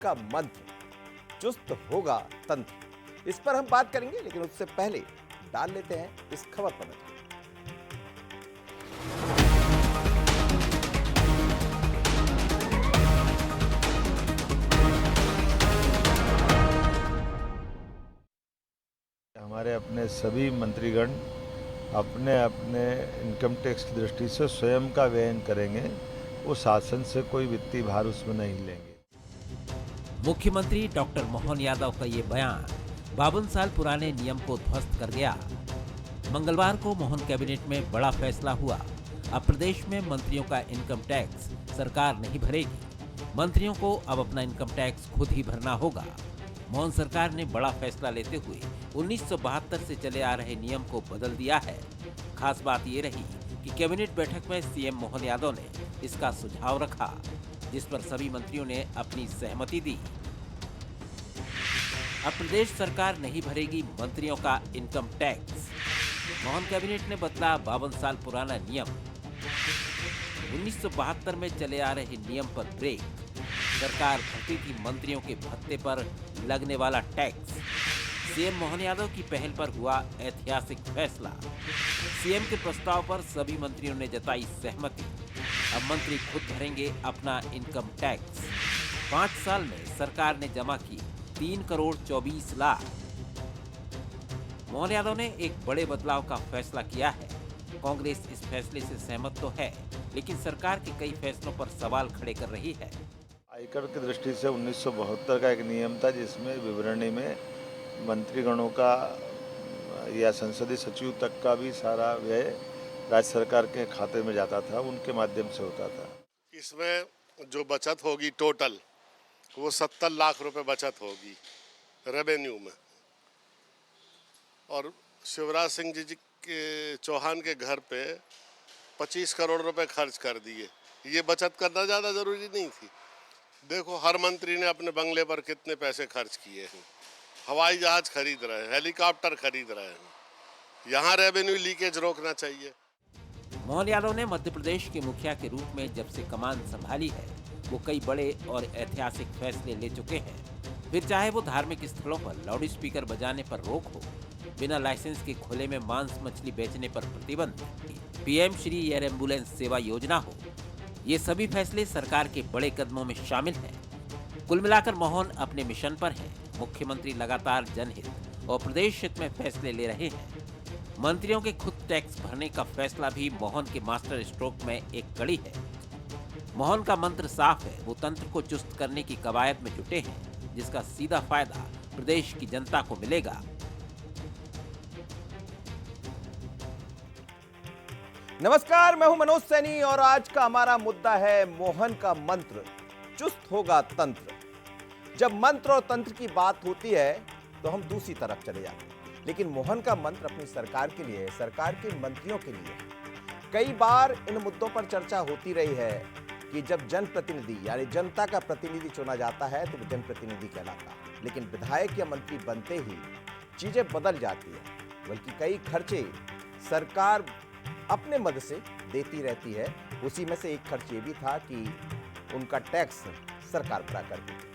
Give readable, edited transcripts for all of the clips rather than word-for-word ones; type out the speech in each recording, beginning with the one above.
का मंत्र चुस्त होगा तंत्र, इस पर हम बात करेंगे, लेकिन उससे पहले डाल लेते हैं इस खबर पर नजर। हमारे अपने सभी मंत्रीगण अपने अपने इनकम टैक्स की दृष्टि से स्वयं का व्ययन करेंगे। वो शासन से कोई वित्तीय भार उसमें नहीं लेंगे। मुख्यमंत्री डॉक्टर मोहन यादव का ये बयान 52 साल पुराने नियम को ध्वस्त कर गया। मंगलवार को मोहन कैबिनेट में बड़ा फैसला हुआ। अब प्रदेश में मंत्रियों का इनकम टैक्स सरकार नहीं भरेगी। मंत्रियों को अब अपना इनकम टैक्स खुद ही भरना होगा। मोहन सरकार ने बड़ा फैसला लेते हुए 1972 से चले आ रहे नियम को बदल दिया है। खास बात ये रही कि कैबिनेट बैठक में सीएम मोहन यादव ने इसका सुझाव रखा, जिस पर सभी मंत्रियों ने अपनी सहमति दी। अब प्रदेश सरकार नहीं भरेगी मंत्रियों का इनकम टैक्स। मोहन कैबिनेट ने बदला 52 साल पुराना नियम। 1972 में चले आ रहे नियम पर ब्रेक। सरकार भरती थी मंत्रियों के भत्ते पर लगने वाला टैक्स। सीएम मोहन यादव की पहल पर हुआ ऐतिहासिक फैसला। सीएम के प्रस्ताव पर सभी मंत्रियों ने जताई सहमति। अब मंत्री खुद भरेंगे अपना इनकम टैक्स। 5 साल में सरकार ने जमा की 3 करोड़ 24 लाख। मोहन यादव ने एक बड़े बदलाव का फैसला किया है। कांग्रेस इस फैसले से सहमत तो है, लेकिन सरकार के कई फैसलों पर सवाल खड़े कर रही है। आयकर की दृष्टि से 1972 का एक नियम था, जिसमें विवरणी में मंत्रीगणों का या संसदीय सचिव तक का भी सारा व्यय राज्य सरकार के खाते में जाता था, उनके माध्यम से होता था। इसमें जो बचत होगी टोटल वो 70 लाख रुपए बचत होगी रेवेन्यू में। और शिवराज सिंह जी के चौहान के घर पे 25 करोड़ रुपए खर्च कर दिए। ये बचत करना ज़्यादा ज़रूरी नहीं थी। देखो, हर मंत्री ने अपने बंगले पर कितने पैसे खर्च किए हैं। हवाई जहाज खरीद रहे हैं, हेलीकॉप्टर खरीद रहे हैं। यहाँ रेवेन्यू लीकेज रोकना चाहिए। मोहन यादव ने मध्य प्रदेश के मुखिया के रूप में जब से कमान संभाली है, वो कई बड़े और ऐतिहासिक फैसले ले चुके हैं। फिर चाहे वो धार्मिक स्थलों पर लाउड स्पीकर बजाने पर रोक हो, बिना लाइसेंस के खुले में मांस मछली बेचने पर प्रतिबंध, पीएम श्री एयर एम्बुलेंस सेवा योजना हो, ये सभी फैसले सरकार के बड़े कदमों में शामिल हैं। कुल मिलाकर मोहन अपने मिशन पर हैं। मुख्यमंत्री लगातार जनहित और प्रदेश हित में फैसले ले रहे हैं। मंत्रियों के खुद टैक्स भरने का फैसला भी मोहन के मास्टर स्ट्रोक में एक कड़ी है। मोहन का मंत्र साफ है, वो तंत्र को चुस्त करने की कवायद में जुटे हैं, जिसका सीधा फायदा प्रदेश की जनता को मिलेगा। नमस्कार, मैं हूं मनोज सैनी और आज का हमारा मुद्दा है मोहन का मंत्र चुस्त होगा तंत्र। जब मंत्र और तंत्र की बात होती है तो हम दूसरी तरफ चले जाते हैं, लेकिन मोहन का मंत्र अपनी सरकार के लिए, सरकार के मंत्रियों के लिए। कई बार इन मुद्दों पर चर्चा होती रही है कि जब जनप्रतिनिधि यानी जनता का प्रतिनिधि चुना जाता है तो वो जनप्रतिनिधि कहलाता है, लेकिन विधायक या मंत्री बनते ही चीजें बदल जाती है। बल्कि कई खर्चे सरकार अपने मद से देती रहती है। उसी में से एक खर्च ये भी था कि उनका टैक्स सरकार भरा करती थी।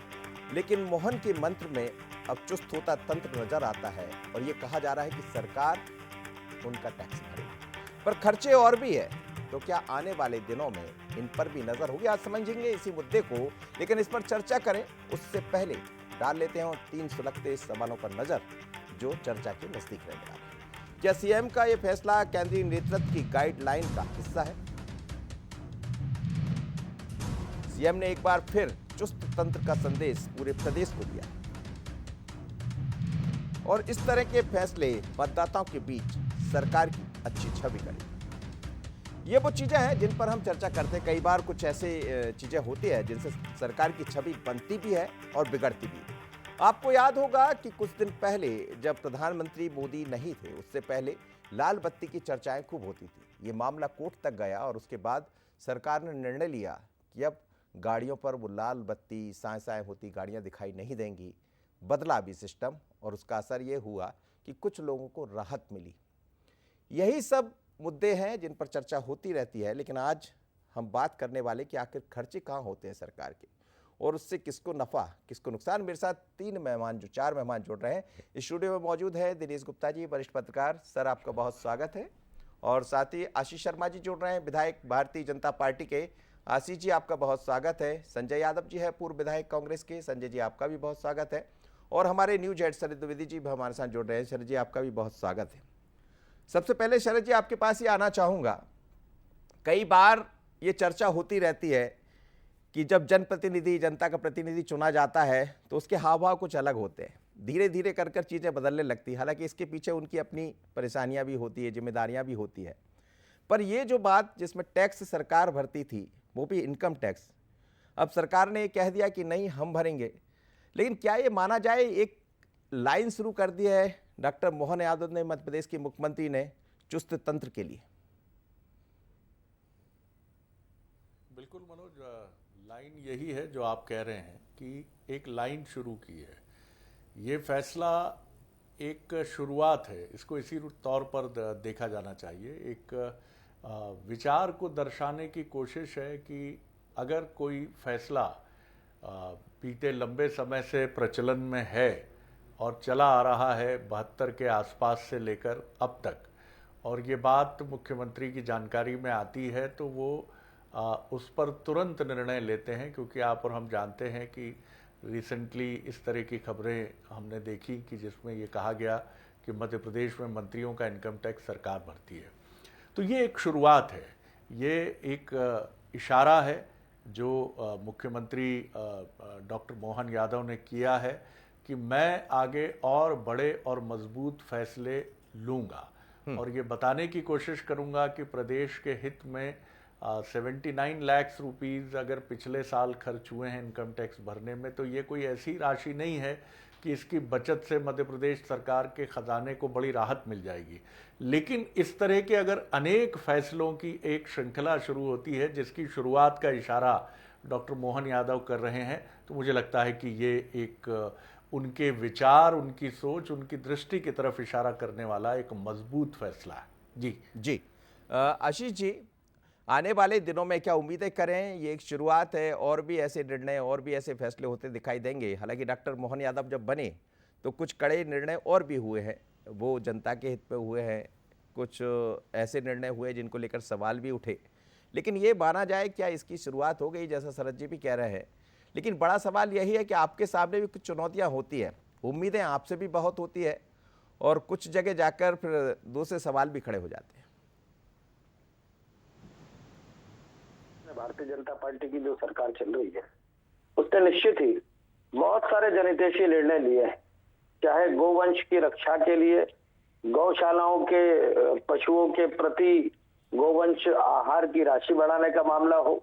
लेकिन मोहन के मंत्र में अब चुस्त होता तंत्र नजर आता है और ये कहा जा रहा है कि सरकार उनका टैक्स भरेगी। पर खर्चे और भी है, तो क्या आने वाले दिनों में इन पर भी नजर होगी? आज समझेंगे इसी मुद्दे को, लेकिन इस पर चर्चा करें उससे पहले डाल लेते हैं 3 सुलगते सवालों पर नजर जो चर्चा के नजदीक रहने वाले हैं। क्या सीएम का यह फैसला केंद्रीय नेतृत्व की गाइडलाइन का हिस्सा है? सीएम ने एक बार फिर चुस्त तंत्र का संदेश पूरे प्रदेश को दिया और इस तरह के फैसले मतदाताओं के बीच सरकार की अच्छी छवि गढ़ी। ये वो चीजें हैं जिन पर हम चर्चा करते हैं। कई बार कुछ ऐसे चीजें होती है जिनसे सरकार की छवि बनती भी है और बिगड़ती भी है। आपको याद होगा कि कुछ दिन पहले जब प्रधानमंत्री मोदी नहीं थे, उससे पहले लाल बत्ती की चर्चाएं खूब होती थी। ये मामला कोर्ट तक गया और उसके बाद सरकार ने निर्णय लिया कि अब गाड़ियों पर वो लाल बत्ती साए साए होती गाड़ियां दिखाई नहीं देंगी। बदला भी सिस्टम और उसका असर ये हुआ कि कुछ लोगों को राहत मिली। यही सब मुद्दे हैं जिन पर चर्चा होती रहती है, लेकिन आज हम बात करने वाले कि आखिर खर्चे कहाँ होते हैं सरकार के। और उससे किसको नफा किसको नुकसान। मेरे साथ चार मेहमान जुड़ रहे हैं। स्टूडियो में मौजूद है दिनेश गुप्ता जी, वरिष्ठ पत्रकार, सर आपका बहुत स्वागत है। और साथ ही आशीष शर्मा जी जुड़ रहे हैं, विधायक भारतीय जनता पार्टी के। आशीष जी आपका बहुत स्वागत है। संजय यादव जी है, पूर्व विधायक कांग्रेस के। संजय जी आपका भी बहुत स्वागत है। और हमारे न्यूज हेड शरद द्विवेदी जी भी हमारे साथ जुड़ रहे हैं। शरद जी आपका भी बहुत स्वागत है। सबसे पहले शरद जी आपके पास ही आना चाहूँगा। कई बार ये चर्चा होती रहती है कि जब जनप्रतिनिधि, जनता का प्रतिनिधि चुना जाता है तो उसके हाव भाव कुछ अलग होते हैं, धीरे धीरे कर चीज़ें बदलने लगती है। हालांकि इसके पीछे उनकी अपनी परेशानियां भी होती है, जिम्मेदारियां भी होती है। पर ये जो बात जिसमें टैक्स सरकार भरती थी, वो भी इनकम टैक्स, अब सरकार ने कह दिया कि नहीं हम भरेंगे। लेकिन क्या ये माना जाए एक लाइन शुरू कर दी है डॉक्टर मोहन यादव ने, मध्य प्रदेश के मुख्यमंत्री ने, चुस्त तंत्र के लिए? बिल्कुल मनोज, लाइन यही है जो आप कह रहे हैं कि एक लाइन शुरू की है। ये फैसला एक शुरुआत है, इसको इसी तौर पर देखा जाना चाहिए। एक विचार को दर्शाने की कोशिश है कि अगर कोई फैसला बीते लंबे समय से प्रचलन में है और चला आ रहा है 72 के आसपास से लेकर अब तक, और ये बात मुख्यमंत्री की जानकारी में आती है तो वो उस पर तुरंत निर्णय लेते हैं। क्योंकि आप और हम जानते हैं कि रिसेंटली इस तरह की खबरें हमने देखी कि जिसमें ये कहा गया कि मध्य प्रदेश में मंत्रियों का इनकम टैक्स सरकार भरती है। तो ये एक शुरुआत है, ये एक इशारा है जो मुख्यमंत्री डॉक्टर मोहन यादव ने किया है कि मैं आगे और बड़े और मजबूत फैसले लूँगा और ये बताने की कोशिश करूँगा कि प्रदेश के हित में 79 लाख रुपीज़ अगर पिछले साल खर्च हुए हैं इनकम टैक्स भरने में, तो ये कोई ऐसी राशि नहीं है कि इसकी बचत से मध्य प्रदेश सरकार के खजाने को बड़ी राहत मिल जाएगी। लेकिन इस तरह के अगर अनेक फैसलों की एक श्रृंखला शुरू होती है जिसकी शुरुआत का इशारा डॉक्टर मोहन यादव कर रहे हैं, तो मुझे लगता है कि ये एक उनके विचार, उनकी सोच, उनकी दृष्टि की तरफ इशारा करने वाला एक मजबूत फैसला है। जी आशीष जी, आने वाले दिनों में क्या उम्मीदें करें? ये एक शुरुआत है, और भी ऐसे निर्णय और भी ऐसे फैसले होते दिखाई देंगे। हालांकि डॉक्टर मोहन यादव जब बने तो कुछ कड़े निर्णय और भी हुए हैं, वो जनता के हित में हुए हैं। कुछ ऐसे निर्णय हुए जिनको लेकर सवाल भी उठे। लेकिन ये माना जाए क्या इसकी शुरुआत हो गई, जैसा शरद जी भी कह रहे हैं। लेकिन बड़ा सवाल यही है कि आपके सामने भी कुछ चुनौतियाँ होती हैं, उम्मीदें आपसे भी बहुत होती है, और कुछ जगह जाकर फिर दूसरे सवाल भी खड़े हो जाते हैं। भारतीय जनता पार्टी की जो सरकार चल रही है उसने निश्चित ही बहुत सारे जनहितैषी निर्णय लिए हैं, चाहे गोवंश की रक्षा के लिए, गौशालाओं के पशुओं के प्रति गोवंश आहार की राशि बढ़ाने का मामला हो,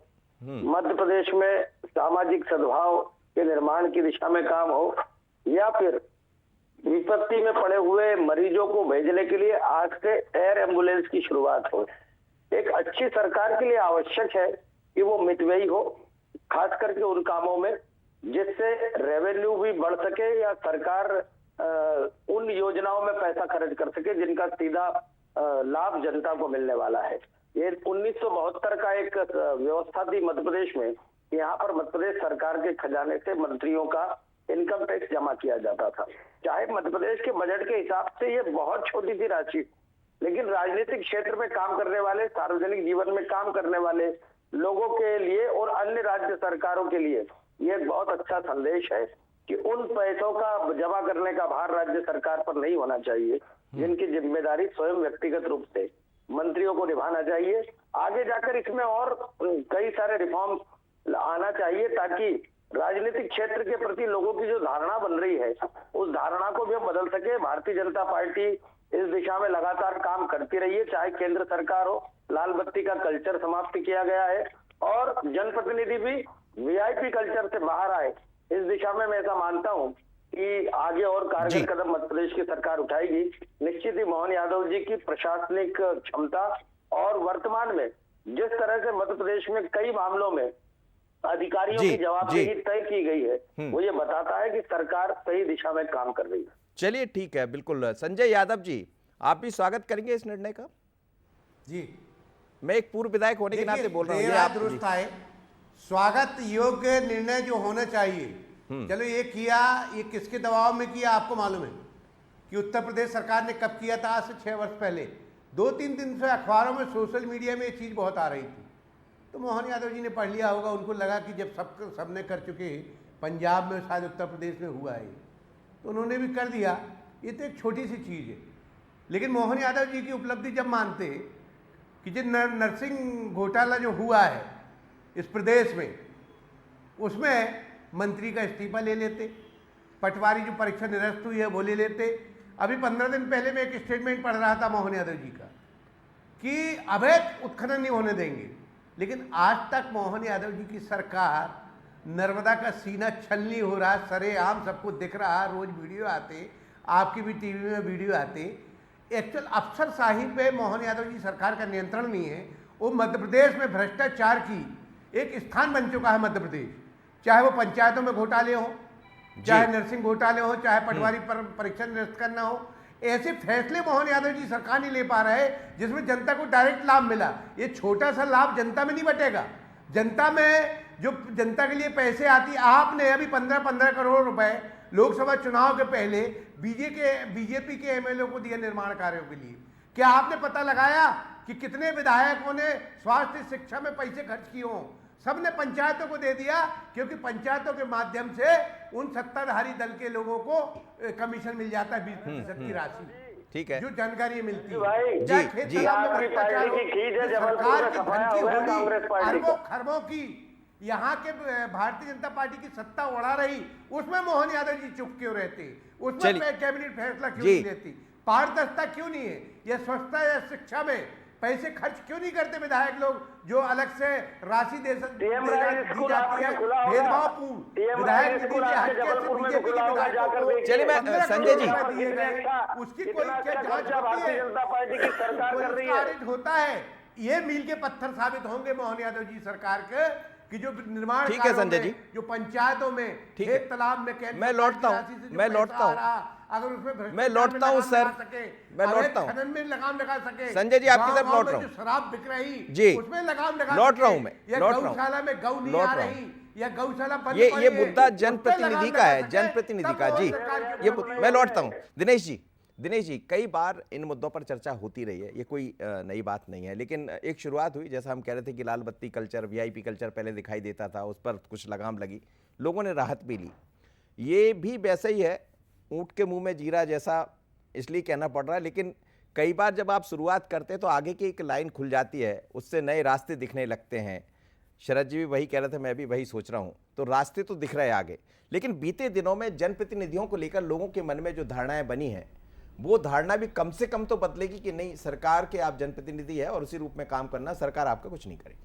मध्य प्रदेश में सामाजिक सद्भाव के निर्माण की दिशा में काम हो, या फिर विपत्ति में पड़े हुए मरीजों को भेजने के लिए आज से एयर एम्बुलेंस की शुरुआत हो। एक अच्छी सरकार के लिए आवश्यक है कि वो मितव्ययी हो, खास करके उन कामों में जिससे रेवेन्यू भी बढ़ सके या सरकार उन योजनाओं में पैसा खर्च कर सके जिनका सीधा लाभ जनता को मिलने वाला है। ये 1972 का एक व्यवस्था थी मध्य प्रदेश में, यहाँ पर मध्य प्रदेश सरकार के खजाने से मंत्रियों का इनकम टैक्स जमा किया जाता था। चाहे मध्य प्रदेश के बजट के हिसाब से ये बहुत छोटी सी राशि, लेकिन राजनीतिक क्षेत्र में काम करने वाले, सार्वजनिक जीवन में काम करने वाले लोगों के लिए और अन्य राज्य सरकारों के लिए ये बहुत अच्छा संदेश है कि उन पैसों का जमा करने का भार राज्य सरकार पर नहीं होना चाहिए, जिनकी जिम्मेदारी स्वयं व्यक्तिगत रूप से मंत्रियों को निभाना चाहिए। आगे जाकर इसमें और कई सारे रिफॉर्म आना चाहिए ताकि राजनीतिक क्षेत्र के प्रति लोगों की जो धारणा बन रही है उस धारणा को भी हम बदल सके। भारतीय जनता पार्टी इस दिशा में लगातार काम करती रही है, चाहे केंद्र सरकार हो, लाल बत्ती का कल्चर समाप्त किया गया है और जनप्रतिनिधि भी वीआईपी कल्चर से बाहर आए। इस दिशा में मैं ऐसा मानता हूं कि आगे और कारगर कदम मध्य प्रदेश की सरकार उठाएगी। निश्चित ही मोहन यादव जी की प्रशासनिक क्षमता और वर्तमान में जिस तरह से मध्य प्रदेश में कई मामलों में अधिकारियों की जवाबदेही तय की गई है, वो ये बताता है कि सरकार सही दिशा में काम कर रही है। चलिए ठीक है, बिल्कुल। संजय यादव जी, आप भी स्वागत करेंगे इस निर्णय का? जी, मैं एक पूर्व विधायक होने के नाते बोल रहा हूँ। दुरुस्त आए, स्वागत योग्य निर्णय जो होना चाहिए, चलो ये किया, ये किसके दबाव में किया आपको मालूम है कि उत्तर प्रदेश सरकार ने कब किया था? आज से 6 वर्ष पहले। 2-3 दिन से अखबारों में, सोशल मीडिया में ये चीज़ बहुत आ रही थी, तो मोहन यादव जी ने पढ़ लिया होगा, उनको लगा कि जब सबने कर चुके, पंजाब में शायद उत्तर प्रदेश में हुआ है तो उन्होंने भी कर दिया। ये तो एक छोटी सी चीज़ है, लेकिन मोहन यादव जी की उपलब्धि जब मानते कि जो नरसिंह घोटाला जो हुआ है इस प्रदेश में, उसमें मंत्री का इस्तीफा ले लेते, पटवारी जो परीक्षा निरस्त हुई है वो ले लेते। अभी 15 दिन पहले मैं एक स्टेटमेंट पढ़ रहा था मोहन यादव जी का कि अवैध उत्खनन नहीं होने देंगे, लेकिन आज तक मोहन यादव जी की सरकार, नर्मदा का सीना छलनी हो रहा, सरेआम सबको दिख रहा, रोज वीडियो आते, आपकी भी टीवी में वीडियो आते। एक्चुअल अफसरशाही पे मोहन यादव जी सरकार का नियंत्रण नहीं है। वो मध्य प्रदेश में भ्रष्टाचार की एक स्थान बन चुका है मध्य प्रदेश, चाहे वो पंचायतों में घोटाले हो, चाहे नर्सिंग घोटाले हो, चाहे पटवारी पर परीक्षा निरस्त करना हो। ऐसे फैसले मोहन यादव जी सरकार नहीं ले पा रहे जिसमें जनता को डायरेक्ट लाभ मिला। ये छोटा सा लाभ जनता में नहीं बटेगा। जनता में जो जनता के लिए पैसे आती, आपने अभी 15-15 करोड़ रुपए लोकसभा चुनाव के पहले बीजेपी के एमएलए को दिए निर्माण कार्यों के लिए। क्या आपने पता लगाया कि कितने विधायकों ने स्वास्थ्य शिक्षा में पैसे खर्च किए हों? सबने पंचायतों को दे दिया, क्योंकि पंचायतों के माध्यम से उन सत्ताधारी दल के लोगों को कमीशन मिल जाता है 20% की राशि। ठीक है, जो जानकारी मिलती भाई, है। जी, जी। आपकी पार्टी की खींच है, सरकार की सफाया धन की हो गया होली, कांग्रेस पार्टी अरबों खरबों की यहाँ के भारतीय जनता पार्टी की सत्ता उड़ा रही, उसमें मोहन यादव जी चुप क्यों रहते? उसमें कैबिनेट फैसला क्यों नहीं लेती? पारदर्शिता क्यों नहीं है? यह स्वच्छता या शिक्षा में पैसे खर्च क्यों नहीं करते विधायक लोग, जो अलग से राशि दी जाती है भेदभावपूर्ण? विधायक चलिए, मैं संजय जी, उसकी कोई जांच होता है? ये मील के पत्थर साबित होंगे मोहन यादव जी सरकार के कि जो निर्माण, ठीक है संजय जी, जो पंचायतों में, ठीक है, तालाब में, मैं लौटता हूँ अगर उसमें मैं लौटता हूँ सर, मैं लौटता हूँ, खनन में लगाम लगा सके। संजय जी आपकी तरफ लौट रहा हूँ, शराब बिक रही जी, उसमें लगाम लगा, लौट रहा हूँ मैं, लौट रहा हूँ, गौशाला में गौ नहीं आ रही, या गौशाला बंद ये मुद्दा जनप्रतिनिधि का है, जनप्रतिनिधि का। जी, ये मैं लौटता हूँ। दिनेश जी, कई बार इन मुद्दों पर चर्चा होती रही है, ये कोई नई बात नहीं है, लेकिन एक शुरुआत हुई, जैसा हम कह रहे थे कि लाल बत्ती कल्चर, वीआईपी कल्चर पहले दिखाई देता था, उस पर कुछ लगाम लगी, लोगों ने राहत भी ली। ये भी वैसे ही है, ऊंट के मुंह में जीरा जैसा, इसलिए कहना पड़ रहा है, लेकिन कई बार जब आप शुरुआत करते हैं तो आगे की एक लाइन खुल जाती है, उससे नए रास्ते दिखने लगते हैं। शरद जी भी वही कह रहे थे, मैं भी वही सोच रहा हूँ, तो रास्ते तो दिख रहे हैं आगे। लेकिन बीते दिनों में जनप्रतिनिधियों को लेकर लोगों के मन में जो धारणाएं बनी हैं, वो धारणा भी कम से कम तो बदलेगी कि नहीं, सरकार के आप जनप्रतिनिधि है और उसी रूप में काम करना, सरकार आपका कुछ नहीं करेगी।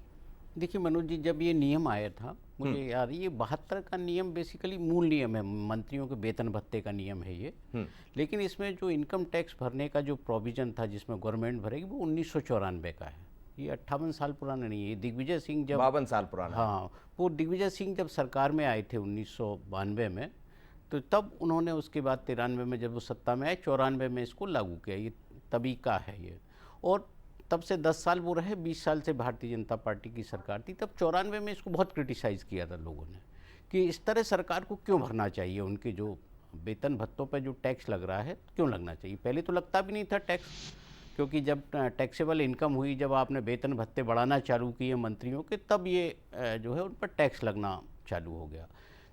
देखिए मनोज जी, जब ये नियम आया था, मुझे याद है, ये 72 का नियम बेसिकली मूल नियम है, मंत्रियों के वेतन भत्ते का नियम है ये। लेकिन इसमें जो इनकम टैक्स भरने का जो प्रोविजन था जिसमें गवर्नमेंट भरेगी, वो 1994 का है। ये 58 साल पुराना नहीं है। दिग्विजय सिंह जब 52 साल पुराना, हाँ, वो दिग्विजय सिंह जब सरकार में आए थे 1992 में, तो तब उन्होंने उसके बाद 93 में जब वो सत्ता में आए, 94 में इसको लागू किया। ये तभी का है ये, और तब से 10 साल वो रहे, 20 साल से भारतीय जनता पार्टी की सरकार थी। तब 94 में इसको बहुत क्रिटिसाइज़ किया था लोगों ने कि इस तरह सरकार को क्यों भरना चाहिए, उनके जो वेतन भत्तों पर जो टैक्स लग रहा है क्यों लगना चाहिए। पहले तो लगता भी नहीं था टैक्स, क्योंकि जब टैक्सेबल इनकम हुई, जब आपने वेतन भत्ते बढ़ाना चालू किए मंत्रियों के, तब ये जो है उन पर टैक्स लगना चालू हो गया।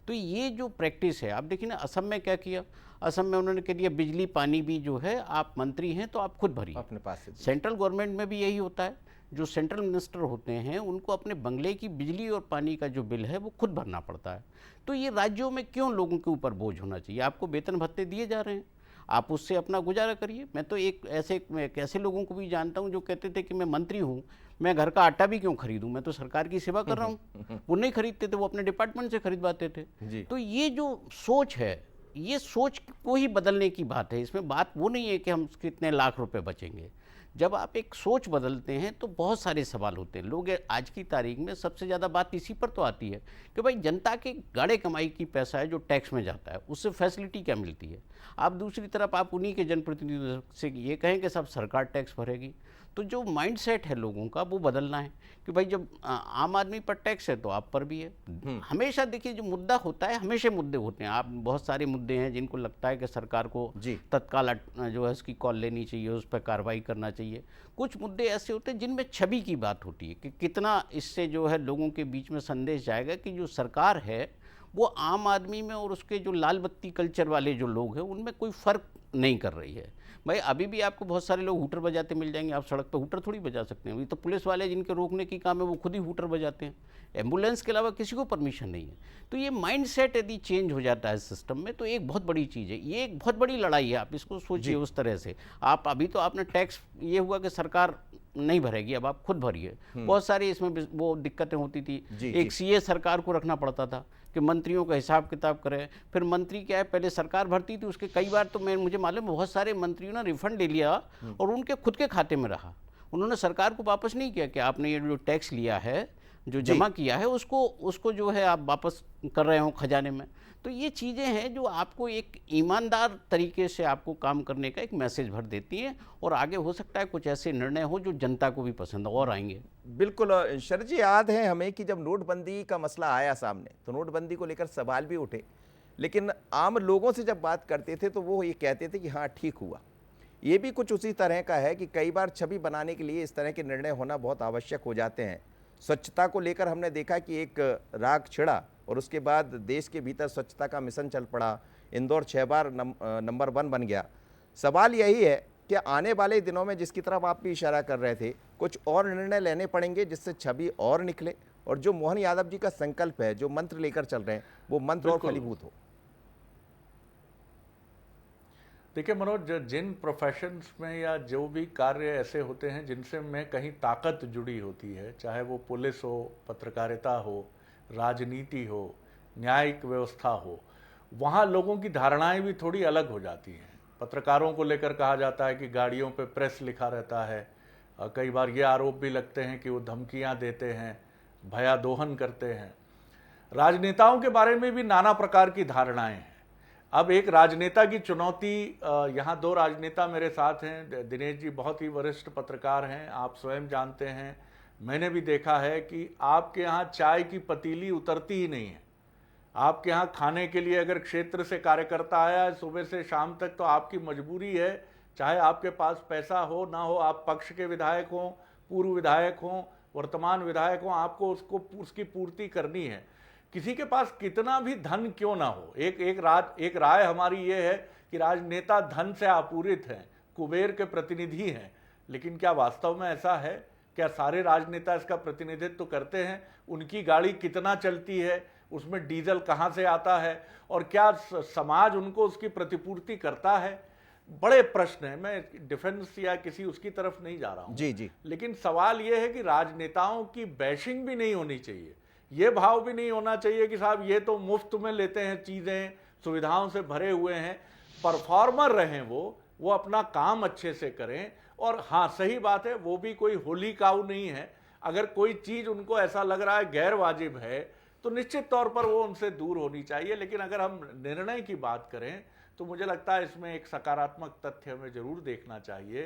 तो ये जो प्रैक्टिस है, आप देखिए ना असम में क्या किया। असम में उन्होंने कह दिया बिजली पानी भी जो है, आप मंत्री हैं तो आप खुद भरिए अपने पास से। सेंट्रल गवर्नमेंट में भी यही होता है, जो सेंट्रल मिनिस्टर होते हैं उनको अपने बंगले की बिजली और पानी का जो बिल है वो खुद भरना पड़ता है। तो ये राज्यों में क्यों लोगों के ऊपर बोझ होना चाहिए? आपको वेतन भत्ते दिए जा रहे हैं, आप उससे अपना गुजारा करिए। मैं तो एक ऐसे लोगों को भी जानता हूं जो कहते थे कि मैं मंत्री हूं, मैं घर का आटा भी क्यों खरीदूं, मैं तो सरकार की सेवा कर रहा हूं। वो नहीं खरीदते थे, वो अपने डिपार्टमेंट से खरीदवाते थे। तो ये जो सोच है, ये सोच को ही बदलने की बात है। इसमें बात वो नहीं है कि हम कितने लाख रुपए बचेंगे। जब आप एक सोच बदलते हैं तो बहुत सारे सवाल होते हैं। लोग आज की तारीख में सबसे ज़्यादा बात इसी पर तो आती है कि भाई जनता के गाढ़े कमाई की पैसा है जो टैक्स में जाता है, उससे फैसिलिटी क्या मिलती है। आप दूसरी तरफ आप उन्हीं के जनप्रतिनिधियों से ये कहें कि सब सरकार टैक्स भरेगी, तो जो माइंडसेट है लोगों का वो बदलना है कि भाई जब आम आदमी पर टैक्स है तो आप पर भी है। हमेशा देखिए जो मुद्दा होता है, हमेशा मुद्दे होते हैं, आप बहुत सारे मुद्दे हैं जिनको लगता है कि सरकार को तत्काल जो है उसकी कॉल लेनी चाहिए, उस पर कार्रवाई करना चाहिए। कुछ मुद्दे ऐसे होते हैं जिनमें छवि की बात होती है कि कितना इससे जो है लोगों के बीच में संदेश जाएगा कि जो सरकार है वो आम आदमी में और उसके जो लाल बत्ती कल्चर वाले जो लोग हैं उनमें कोई फ़र्क नहीं कर रही है। भाई अभी भी आपको बहुत सारे लोग हूटर बजाते मिल जाएंगे, आप सड़क पे हूटर थोड़ी बजा सकते हैं। अभी तो पुलिस वाले जिनके रोकने की काम है वो खुद ही हूटर बजाते हैं, एम्बुलेंस के अलावा किसी को परमिशन नहीं है। तो ये माइंडसेट यदि चेंज हो जाता है सिस्टम में तो एक बहुत बड़ी चीज़ है, ये एक बहुत बड़ी लड़ाई है। आप इसको सोचिए उस तरह से। आप अभी तो आपने टैक्स ये हुआ कि सरकार नहीं भरेगी, अब आप खुद भरिए। बहुत सारी इसमें वो दिक्कतें होती थी। एक सीए सरकार को रखना पड़ता था कि मंत्रियों का हिसाब किताब करें। फिर मंत्री क्या है, पहले सरकार भरती थी, उसके कई बार तो मुझे मालूम है बहुत सारे मंत्रियों ने रिफंड ले लिया और उनके खुद के खाते में रहा। उन्होंने सरकार को वापस नहीं किया कि आपने ये जो टैक्स लिया है, जो जमा किया है, उसको जो है आप वापस कर रहे हो खजाने में। तो ये चीज़ें हैं जो आपको एक ईमानदार तरीके से आपको काम करने का एक मैसेज भर देती हैं और आगे हो सकता है कुछ ऐसे निर्णय हो जो जनता को भी पसंद और आएंगे। बिल्कुल शरद जी, याद है हमें कि जब नोटबंदी का मसला आया सामने तो नोटबंदी को लेकर सवाल भी उठे, लेकिन आम लोगों से जब बात करते थे तो वो ये कहते थे कि हाँ ठीक हुआ। ये भी कुछ उसी तरह का है कि कई बार छवि बनाने के लिए इस तरह के निर्णय होना बहुत आवश्यक हो जाते हैं। स्वच्छता को लेकर हमने देखा कि एक राग छिड़ा और उसके बाद देश के भीतर स्वच्छता का मिशन चल पड़ा। इंदौर 6 बार नंबर 1 बन गया। सवाल यही है कि आने वाले दिनों में, जिसकी तरफ आप भी इशारा कर रहे थे, कुछ और निर्णय लेने पड़ेंगे जिससे छवि और निकले और जो मोहन यादव जी का संकल्प है, जो मंत्र लेकर चल रहे हैं, वो मंत्र और फलीभूत हो। देखिए मनोज, जिन प्रोफेशंस में या जो भी कार्य ऐसे होते हैं जिनसे में कहीं ताकत जुड़ी होती है, चाहे वो पुलिस हो, पत्रकारिता हो, राजनीति हो, न्यायिक व्यवस्था हो, वहाँ लोगों की धारणाएं भी थोड़ी अलग हो जाती हैं। पत्रकारों को लेकर कहा जाता है कि गाड़ियों पे प्रेस लिखा रहता है। कई बार ये आरोप भी लगते हैं कि वो धमकियां देते हैं, भयादोहन करते हैं। राजनेताओं के बारे में भी नाना प्रकार की धारणाएं हैं। अब एक राजनेता की चुनौती, यहाँ 2 राजनेता मेरे साथ हैं। दिनेश जी बहुत ही वरिष्ठ पत्रकार हैं, आप स्वयं जानते हैं, मैंने भी देखा है कि आपके यहाँ चाय की पतीली उतरती ही नहीं है। आपके यहाँ खाने के लिए अगर क्षेत्र से कार्यकर्ता आया है सुबह से शाम तक, तो आपकी मजबूरी है, चाहे आपके पास पैसा हो ना हो, आप पक्ष के विधायक हों, पूर्व विधायक हों, वर्तमान विधायक हों, आपको उसकी पूर्ति करनी है। किसी के पास कितना भी धन क्यों ना हो। एक राय हमारी ये है कि राजनेता धन से आपूरित हैं, कुबेर के प्रतिनिधि हैं, लेकिन क्या वास्तव में ऐसा है? क्या सारे राजनेता इसका प्रतिनिधित्व करते हैं? उनकी गाड़ी कितना चलती है, उसमें डीजल कहाँ से आता है, और क्या समाज उनको उसकी प्रतिपूर्ति करता है? बड़े प्रश्न हैं। मैं डिफेंस या किसी उसकी तरफ नहीं जा रहा हूँ जी। लेकिन सवाल यह है कि राजनेताओं की बैशिंग भी नहीं होनी चाहिए। ये भाव भी नहीं होना चाहिए कि साहब ये तो मुफ्त में लेते हैं, चीज़ें सुविधाओं से भरे हुए हैं। परफॉर्मर रहें, वो अपना काम अच्छे से करें। और हाँ, सही बात है, वो भी कोई होली काऊ नहीं है। अगर कोई चीज़ उनको ऐसा लग रहा है गैर वाजिब है तो निश्चित तौर पर वो उनसे दूर होनी चाहिए। लेकिन अगर हम निर्णय की बात करें तो मुझे लगता है इसमें एक सकारात्मक तथ्य हमें जरूर देखना चाहिए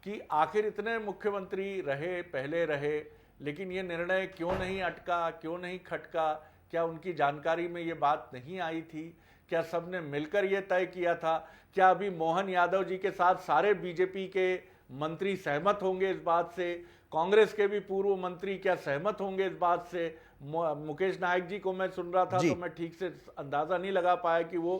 कि आखिर इतने मुख्यमंत्री रहे, पहले रहे, लेकिन ये निर्णय क्यों नहीं अटका, क्यों नहीं खटका? क्या उनकी जानकारी में ये बात नहीं आई थी? क्या सबने मिलकर ये तय किया था? क्या अभी मोहन यादव जी के साथ सारे बीजेपी के मंत्री सहमत होंगे इस बात से? कांग्रेस के भी पूर्व मंत्री क्या सहमत होंगे इस बात से? मुकेश नायक जी को मैं सुन रहा था तो मैं ठीक से अंदाजा नहीं लगा पाया कि वो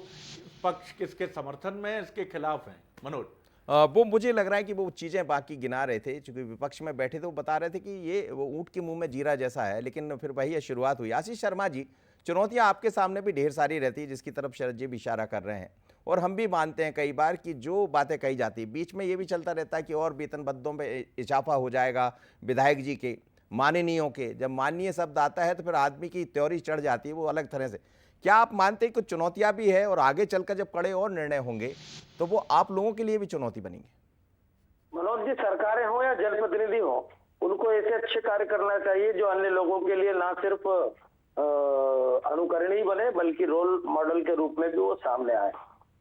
पक्ष किसके समर्थन में है, इसके खिलाफ हैं। मनोज, वो मुझे लग रहा है कि वो चीज़ें बाकी गिना रहे थे, चूंकि विपक्ष में बैठे थे, वो बता रहे थे कि ये वो ऊँट के मुंह में जीरा जैसा है, लेकिन फिर वही शुरुआत हुई। आशीष शर्मा जी, चुनौतियां आपके सामने भी ढेर सारी रहती है, जिसकी तरफ शरद जी भी इशारा कर रहे हैं, और हम भी मानते हैं कई बार कि जो बातें कही जाती है बीच में ये भी चलता रहता है कि और वेतन भत्तों में इजाफा हो जाएगा विधायक जी के, माननीयों के। जब माननीय शब्द आता है तो फिर आदमी की त्योरी चढ़ जाती है वो अलग तरह से। क्या आप मानते हैं कुछ चुनौतियां भी है और आगे चलकर जब कड़े और निर्णय होंगे तो वो आप लोगों के लिए भी चुनौती बनेंगे? मनोज जी, सरकारें हो या जनप्रतिनिधि हो, उनको ऐसे अच्छे कार्य करना चाहिए जो अन्य लोगों के लिए ना सिर्फ अनुकरणीय बने बल्कि रोल मॉडल के रूप में भी वो सामने आए।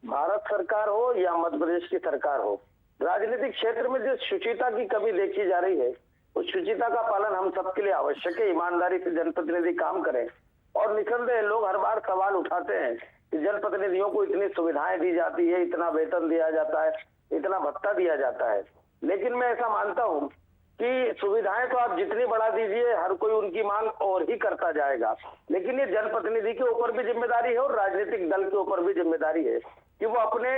भारत सरकार हो या मध्य प्रदेश की सरकार हो, राजनीतिक क्षेत्र में जो शुचिता की कमी देखी जा रही है, उस शुचिता का पालन हम सबके लिए आवश्यक है। ईमानदारी से जनप्रतिनिधि काम करें। और निसंदेह लोग हर बार सवाल उठाते हैं कि जनप्रतिनिधियों को इतनी सुविधाएं दी जाती है, इतना वेतन दिया जाता है, इतना भत्ता दिया जाता है, लेकिन मैं ऐसा मानता हूं कि सुविधाएं तो आप जितनी बढ़ा दीजिए, हर कोई उनकी मांग और ही करता जाएगा। लेकिन ये जनप्रतिनिधि के ऊपर भी जिम्मेदारी है और राजनीतिक दल के ऊपर भी जिम्मेदारी है कि वो अपने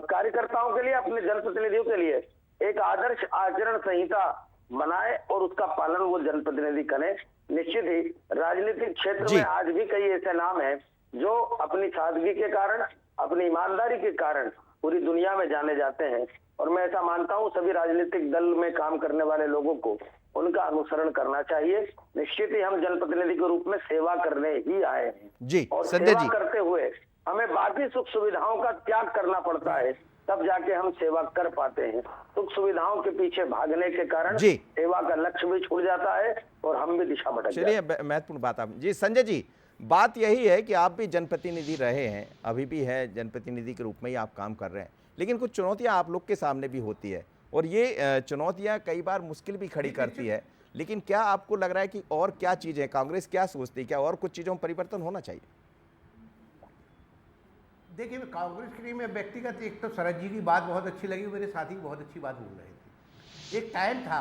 कार्यकर्ताओं के लिए, अपने जनप्रतिनिधियों के लिए एक आदर्श आचरण संहिता बनाए और उसका पालन वो जनप्रतिनिधि करें। निश्चित ही राजनीतिक क्षेत्र में आज भी कई ऐसे नाम हैं जो अपनी सादगी के कारण, अपनी ईमानदारी के कारण पूरी दुनिया में जाने जाते हैं। और मैं ऐसा मानता हूं सभी राजनीतिक दल में काम करने वाले लोगों को उनका अनुसरण करना चाहिए। निश्चित ही हम जनप्रतिनिधि के रूप में सेवा करने ही आए हैं जी। और संजय सेवा जी, करते हुए हमें बाकी सुख सुविधाओं का त्याग करना पड़ता है, तब जाके हम सेवा कर पाते हैं। सुख सुविधाओं के पीछे भागने के कारण जी, सेवा का लक्ष्य भी छूट जाता है और हम भी दिशा भटक जाते हैं। चलिए महत्वपूर्ण बात आप जी। संजय जी, बात यही है कि आप भी जनप्रतिनिधि रहे हैं, अभी भी है, जनप्रतिनिधि के रूप में ही आप काम कर रहे हैं, लेकिन कुछ चुनौतियां आप लोग के सामने भी होती है और ये चुनौतियां कई बार मुश्किल भी खड़ी करती है। लेकिन क्या आपको लग रहा है कि और क्या चीजें, कांग्रेस क्या सोचती है, क्या और कुछ चीजों में परिवर्तन होना चाहिए? देखिए, कांग्रेस के लिए मैं व्यक्तिगत, एक तो शरद जी की बात बहुत अच्छी लगी, मेरे साथी बहुत अच्छी बात बोल रहे थे। एक टाइम था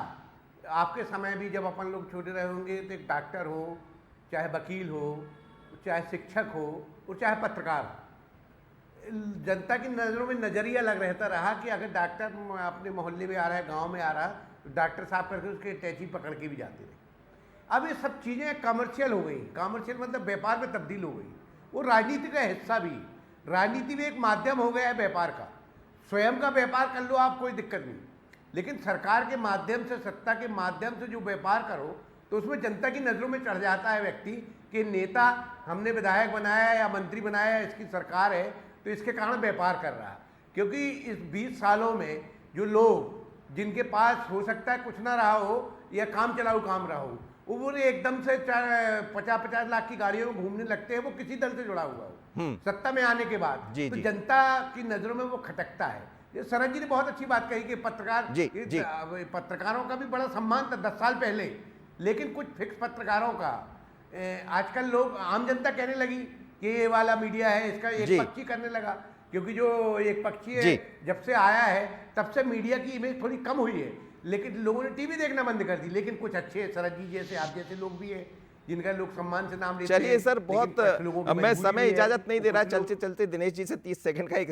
आपके समय भी, जब अपन लोग छोटे रहे होंगे, तो एक डॉक्टर हो, चाहे वकील हो, चाहे शिक्षक हो और चाहे पत्रकार हो, जनता की नज़रों में नज़रिया लग रहता रहा कि अगर डॉक्टर अपने मोहल्ले में आ रहा है, गांव में आ रहा है, तो डॉक्टर साहब करके उसके अटैची पकड़ के भी जाते रहे। अब ये सब चीज़ें कमर्शियल हो गई। कमर्शियल मतलब व्यापार में तब्दील हो गई। वो राजनीति का हिस्सा भी, राजनीति भी एक माध्यम हो गया है व्यापार का। स्वयं का व्यापार कर लो आप, कोई दिक्कत नहीं, लेकिन सरकार के माध्यम से, सत्ता के माध्यम से जो व्यापार करो, तो उसमें जनता की नज़रों में चढ़ जाता है व्यक्ति कि नेता हमने विधायक बनाया या मंत्री बनाया, इसकी सरकार है, तो इसके कारण व्यापार कर रहा है। क्योंकि इस 20 सालों में जो लोग, जिनके पास हो सकता है कुछ ना रहा हो या काम चलाऊ काम रहा हो, वो एकदम से 50-50 लाख की गाड़ियों में घूमने लगते हैं, वो किसी दल से जुड़ा हुआ हो सत्ता में आने के बाद, तो जनता की नज़रों में वो खटकता है। ये शरद जी ने बहुत अच्छी बात कही कि पत्रकारों का भी बड़ा सम्मान था 10 साल पहले, लेकिन कुछ फिक्स पत्रकारों का आजकल लोग, आम जनता कहने लगी कि ये वाला मीडिया है, इसका एक पक्षी करने लगा। क्योंकि जो एक पक्षी है, जब से आया है तब से मीडिया की इमेज थोड़ी कम हुई है, लेकिन लोगों ने टीवी देखना बंद कर दी। लेकिन कुछ अच्छे शरद जी जैसे, आप जैसे लोग भी हैं जिनका लोग सम्मान से नाम लेते हैं। चलिए सर, बहुत मैं समय इजाजत नहीं दे रहा, चलते चलते दिनेश जी से 30 सेकंड का एक,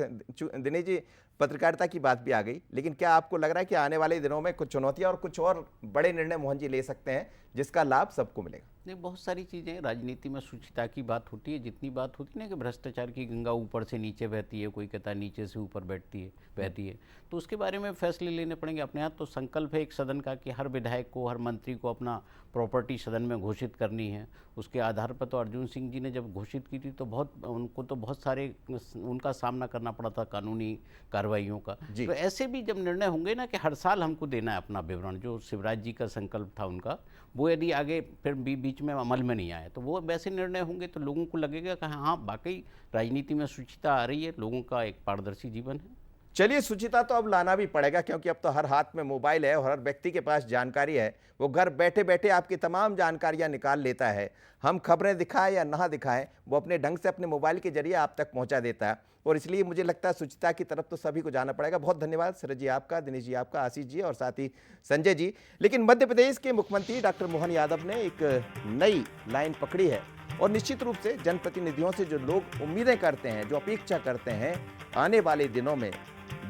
दिनेश जी पत्रकारिता की बात भी आ गई, लेकिन क्या आपको लग रहा है कि आने वाले दिनों में कुछ चुनौतियां और कुछ और बड़े निर्णय मोहन जी ले सकते हैं जिसका लाभ सबको मिलेगा? नहीं, बहुत सारी चीज़ें, राजनीति में शुचिता की बात होती है, जितनी बात होती है ना कि भ्रष्टाचार की गंगा ऊपर से नीचे बहती है, कोई कहता है नीचे से ऊपर बहती है, तो उसके बारे में फैसले लेने पड़ेंगे। अपने हाथ तो संकल्प है एक सदन का कि हर विधायक को, हर मंत्री को अपना प्रॉपर्टी सदन में घोषित करनी है। उसके आधार पर तो अर्जुन सिंह जी ने जब घोषित की थी तो उनको तो बहुत सारे उनका सामना करना पड़ा था कानूनी कार्रवाइयों का। तो ऐसे भी जब निर्णय होंगे ना कि हर साल हमको देना है अपना विवरण, जो शिवराज जी का संकल्प था उनका, वो यदि आगे फिर बीच में अमल में नहीं आए तो वो वैसे निर्णय होंगे तो लोगों को लगेगा कि हाँ वाकई राजनीति में शुचिता आ रही है, लोगों का एक पारदर्शी जीवन है। चलिए, शुचिता तो अब लाना भी पड़ेगा, क्योंकि अब तो हर हाथ में मोबाइल है और हर व्यक्ति के पास जानकारी है। वो घर बैठे बैठे आपकी तमाम जानकारियां निकाल लेता है। हम खबरें दिखाएं या ना दिखाएं, वो अपने ढंग से अपने मोबाइल के जरिए आप तक पहुंचा देता है। और इसलिए मुझे लगता है शुचिता की तरफ तो सभी को जाना पड़ेगा। बहुत धन्यवाद शरद जी आपका, दिनेश जी आपका, आशीष जी और साथ ही संजय जी। लेकिन मध्य प्रदेश के मुख्यमंत्री डॉक्टर मोहन यादव ने एक नई लाइन पकड़ी है और निश्चित रूप से जनप्रतिनिधियों से जो लोग उम्मीदें करते हैं, जो अपेक्षा करते हैं, आने वाले दिनों में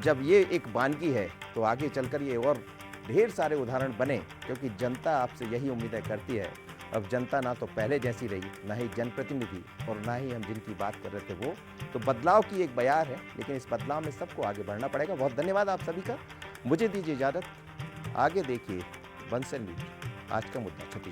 जब ये एक वानगी है तो आगे चलकर ये और ढेर सारे उदाहरण बने, क्योंकि जनता आपसे यही उम्मीदें करती है। अब जनता ना तो पहले जैसी रही, ना ही जनप्रतिनिधि और ना ही हम जिनकी बात कर रहे थे वो, तो बदलाव की एक बयार है, लेकिन इस बदलाव में सबको आगे बढ़ना पड़ेगा। बहुत धन्यवाद आप सभी का, मुझे दीजिए इजाज़त। आगे देखिए बंसल न्यूज, आज का मुद्दा छुट्टी।